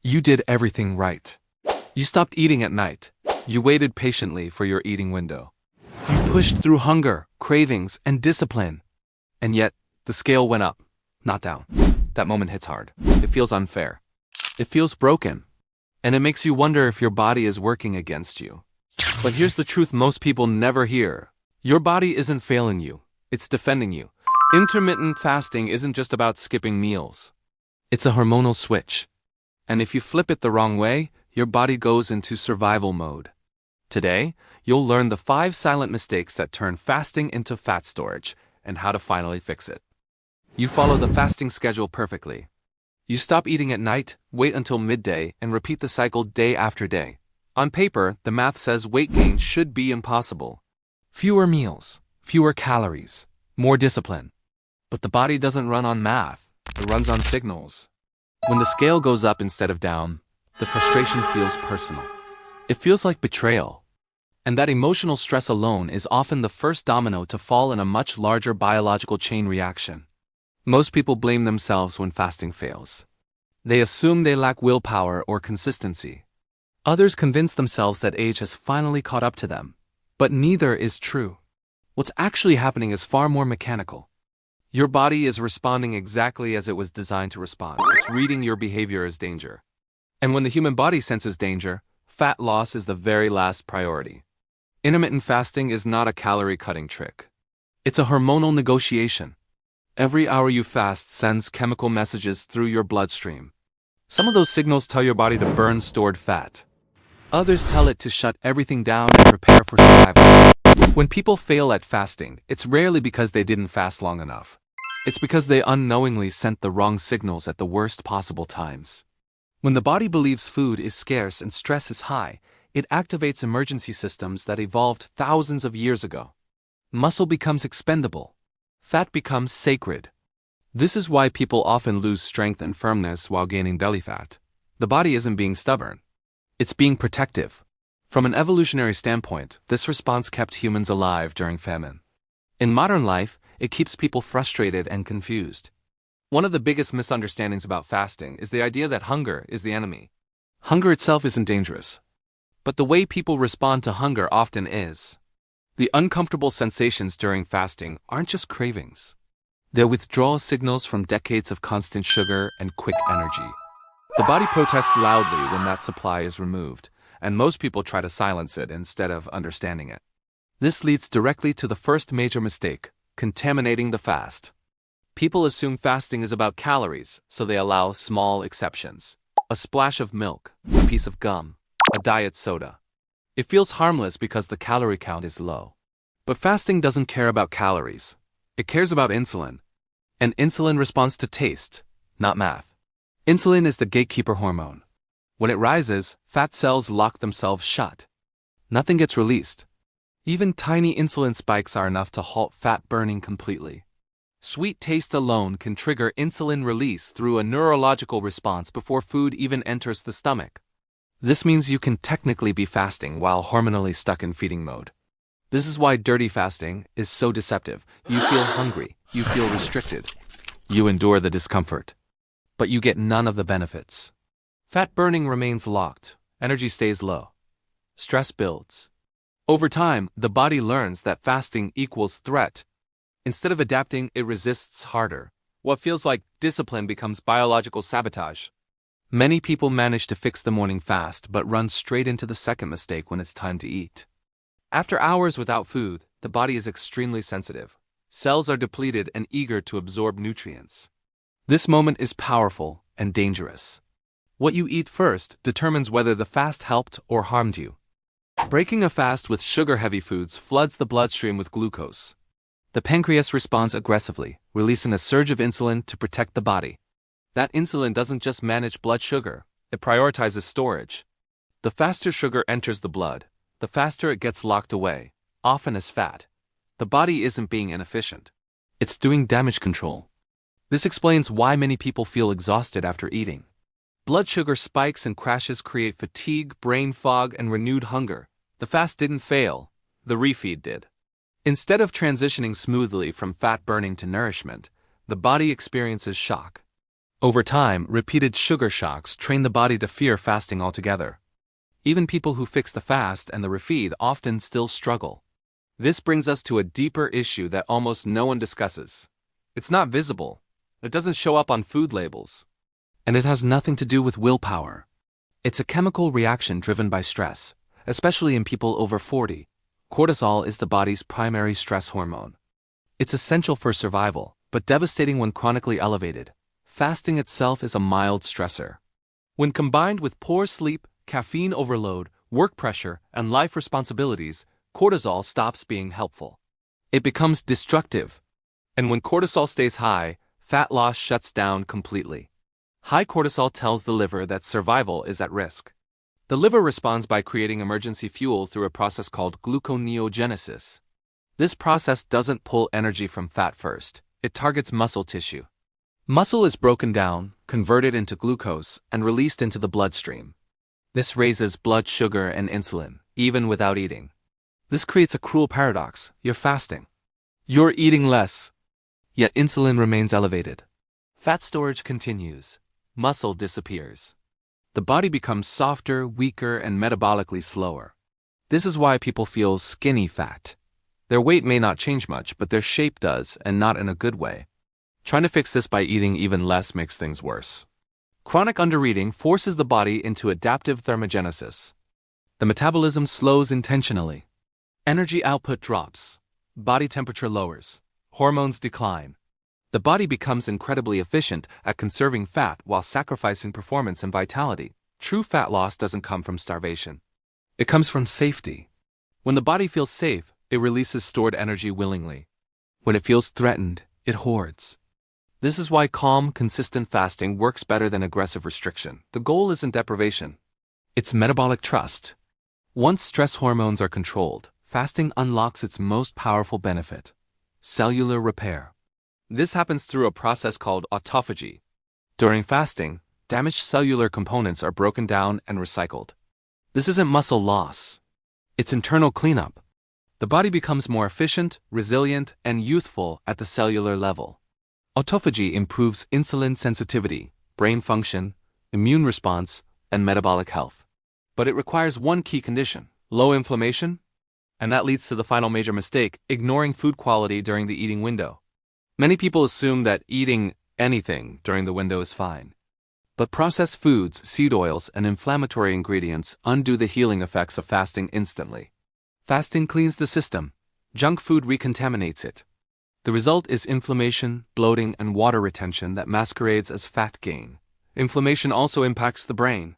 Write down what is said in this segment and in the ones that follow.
You did everything right. You stopped eating at night. You waited patiently for your eating window. You pushed through hunger, cravings, and discipline. And yet, the scale went up, not down. That moment hits hard. It feels unfair. It feels broken. And it makes you wonder if your body is working against you. But here's the truth most people never hear. Your body isn't failing you. It's defending you. Intermittent fasting isn't just about skipping meals. It's a hormonal switch. And if you flip it the wrong way, your body goes into survival mode. Today, you'll learn the 5 silent mistakes that turn fasting into fat storage and how to finally fix it. You follow the fasting schedule perfectly. You stop eating at night, wait until midday, and repeat the cycle day after day. On paper, the math says weight gain should be impossible. Fewer meals, fewer calories, more discipline. But the body doesn't run on math, it runs on signals. When the scale goes up instead of down, the frustration feels personal. It feels like betrayal. And that emotional stress alone is often the first domino to fall in a much larger biological chain reaction. Most people blame themselves when fasting fails. They assume they lack willpower or consistency. Others convince themselves that age has finally caught up to them. But neither is true. What's actually happening is far more mechanical. Your body is responding exactly as it was designed to respond. It's reading your behavior as danger. And when the human body senses danger, fat loss is the very last priority. Intermittent fasting is not a calorie-cutting trick. It's a hormonal negotiation. Every hour you fast sends chemical messages through your bloodstream. Some of those signals tell your body to burn stored fat. Others tell it to shut everything down and prepare for survival. When people fail at fasting, it's rarely because they didn't fast long enough. It's because they unknowingly sent the wrong signals at the worst possible times. When the body believes food is scarce and stress is high, it activates emergency systems that evolved thousands of years ago. Muscle becomes expendable. Fat becomes sacred. This is why people often lose strength and firmness while gaining belly fat. The body isn't being stubborn. It's being protective. From an evolutionary standpoint, this response kept humans alive during famine. In modern life, it keeps people frustrated and confused. One of the biggest misunderstandings about fasting is the idea that hunger is the enemy. Hunger itself isn't dangerous. But the way people respond to hunger often is. The uncomfortable sensations during fasting aren't just cravings. They're withdrawal signals from decades of constant sugar and quick energy. The body protests loudly when that supply is removed, and most people try to silence it instead of understanding it. This leads directly to the first major mistake: contaminating the fast. People assume fasting is about calories, so they allow small exceptions. A splash of milk, a piece of gum, a diet soda. It feels harmless because the calorie count is low. But fasting doesn't care about calories. It cares about insulin. And insulin responds to taste, not math. Insulin is the gatekeeper hormone. When it rises, fat cells lock themselves shut. Nothing gets released. Even tiny insulin spikes are enough to halt fat burning completely. Sweet taste alone can trigger insulin release through a neurological response before food even enters the stomach. This means you can technically be fasting while hormonally stuck in feeding mode. This is why dirty fasting is so deceptive. You feel hungry, you feel restricted, you endure the discomfort, but you get none of the benefits. Fat burning remains locked, energy stays low, stress builds. Over time, the body learns that fasting equals threat. Instead of adapting, it resists harder. What feels like discipline becomes biological sabotage. Many people manage to fix the morning fast but run straight into the second mistake when it's time to eat. After hours without food, the body is extremely sensitive. Cells are depleted and eager to absorb nutrients. This moment is powerful and dangerous. What you eat first determines whether the fast helped or harmed you. Breaking a fast with sugar-heavy foods floods the bloodstream with glucose. The pancreas responds aggressively, releasing a surge of insulin to protect the body. That insulin doesn't just manage blood sugar, it prioritizes storage. The faster sugar enters the blood, the faster it gets locked away, often as fat. The body isn't being inefficient. It's doing damage control. This explains why many people feel exhausted after eating. Blood sugar spikes and crashes create fatigue, brain fog, and renewed hunger. The fast didn't fail, the refeed did. Instead of transitioning smoothly from fat burning to nourishment, the body experiences shock. Over time, repeated sugar shocks train the body to fear fasting altogether. Even people who fix the fast and the refeed often still struggle. This brings us to a deeper issue that almost no one discusses. It's not visible. It doesn't show up on food labels. And it has nothing to do with willpower. It's a chemical reaction driven by stress, especially in people over 40. Cortisol is the body's primary stress hormone. It's essential for survival, but devastating when chronically elevated. Fasting itself is a mild stressor. When combined with poor sleep, caffeine overload, work pressure, and life responsibilities, cortisol stops being helpful. It becomes destructive. And when cortisol stays high, fat loss shuts down completely. High cortisol tells the liver that survival is at risk. The liver responds by creating emergency fuel through a process called gluconeogenesis. This process doesn't pull energy from fat first, it targets muscle tissue. Muscle is broken down, converted into glucose, and released into the bloodstream. This raises blood sugar and insulin, even without eating. This creates a cruel paradox. You're fasting. You're eating less. Yet insulin remains elevated. Fat storage continues. Muscle disappears. The body becomes softer, weaker, and metabolically slower. This is why people feel skinny fat. Their weight may not change much, but their shape does, and not in a good way. Trying to fix this by eating even less makes things worse. Chronic undereating forces the body into adaptive thermogenesis. The metabolism slows intentionally. Energy output drops. Body temperature lowers. Hormones decline. The body becomes incredibly efficient at conserving fat while sacrificing performance and vitality. True fat loss doesn't come from starvation. It comes from safety. When the body feels safe, it releases stored energy willingly. When it feels threatened, it hoards. This is why calm, consistent fasting works better than aggressive restriction. The goal isn't deprivation. It's metabolic trust. Once stress hormones are controlled, fasting unlocks its most powerful benefit: cellular repair. This happens through a process called autophagy. During fasting, damaged cellular components are broken down and recycled. This isn't muscle loss. It's internal cleanup. The body becomes more efficient, resilient, and youthful at the cellular level. Autophagy improves insulin sensitivity, brain function, immune response, and metabolic health. But it requires one key condition: low inflammation. And that leads to the final major mistake: ignoring food quality during the eating window. Many people assume that eating anything during the window is fine. But processed foods, seed oils, and inflammatory ingredients undo the healing effects of fasting instantly. Fasting cleans the system. Junk food recontaminates it. The result is inflammation, bloating, and water retention that masquerades as fat gain. Inflammation also impacts the brain.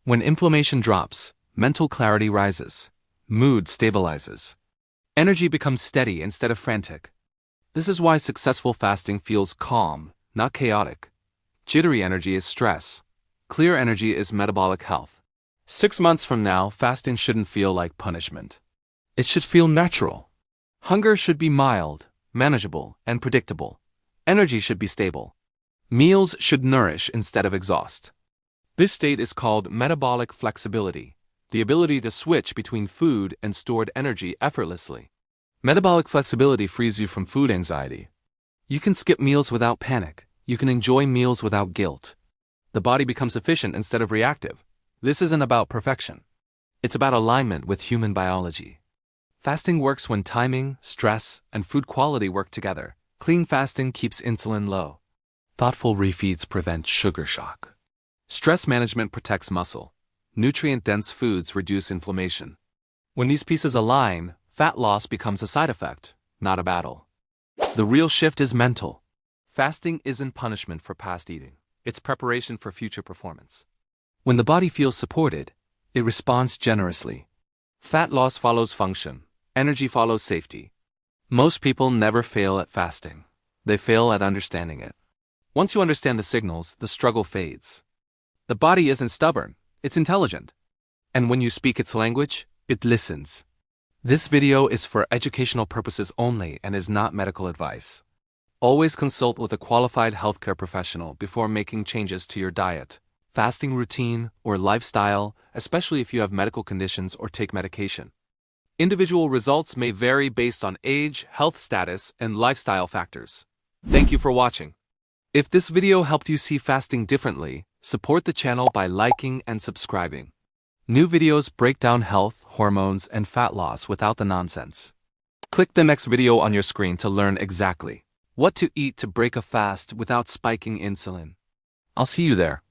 When inflammation drops, mental clarity rises. Mood stabilizes. Energy becomes steady instead of frantic. This is why successful fasting feels calm, not chaotic. Jittery energy is stress. Clear energy is metabolic health. 6 months from now, fasting shouldn't feel like punishment. It should feel natural. Hunger should be mild, manageable, and predictable. Energy should be stable. Meals should nourish instead of exhaust. This state is called metabolic flexibility, the ability to switch between food and stored energy effortlessly. Metabolic flexibility frees you from food anxiety. You can skip meals without panic. You can enjoy meals without guilt. The body becomes efficient instead of reactive. This isn't about perfection. It's about alignment with human biology. Fasting works when timing, stress, and food quality work together. Clean fasting keeps insulin low. Thoughtful refeeds prevent sugar shock. Stress management protects muscle. Nutrient-dense foods reduce inflammation. When these pieces align, fat loss becomes a side effect, not a battle. The real shift is mental. Fasting isn't punishment for past eating. It's preparation for future performance. When the body feels supported, it responds generously. Fat loss follows function. Energy follows safety. Most people never fail at fasting. They fail at understanding it. Once you understand the signals, the struggle fades. The body isn't stubborn. It's intelligent. And when you speak its language, it listens. This video is for educational purposes only and is not medical advice. Always consult with a qualified healthcare professional before making changes to your diet, fasting routine, or lifestyle, especially if you have medical conditions or take medication. Individual results may vary based on age, health status, and lifestyle factors. Thank you for watching. If this video helped you see fasting differently, support the channel by liking and subscribing. New videos break down health, hormones, and fat loss without the nonsense. Click the next video on your screen to learn exactly what to eat to break a fast without spiking insulin. I'll see you there.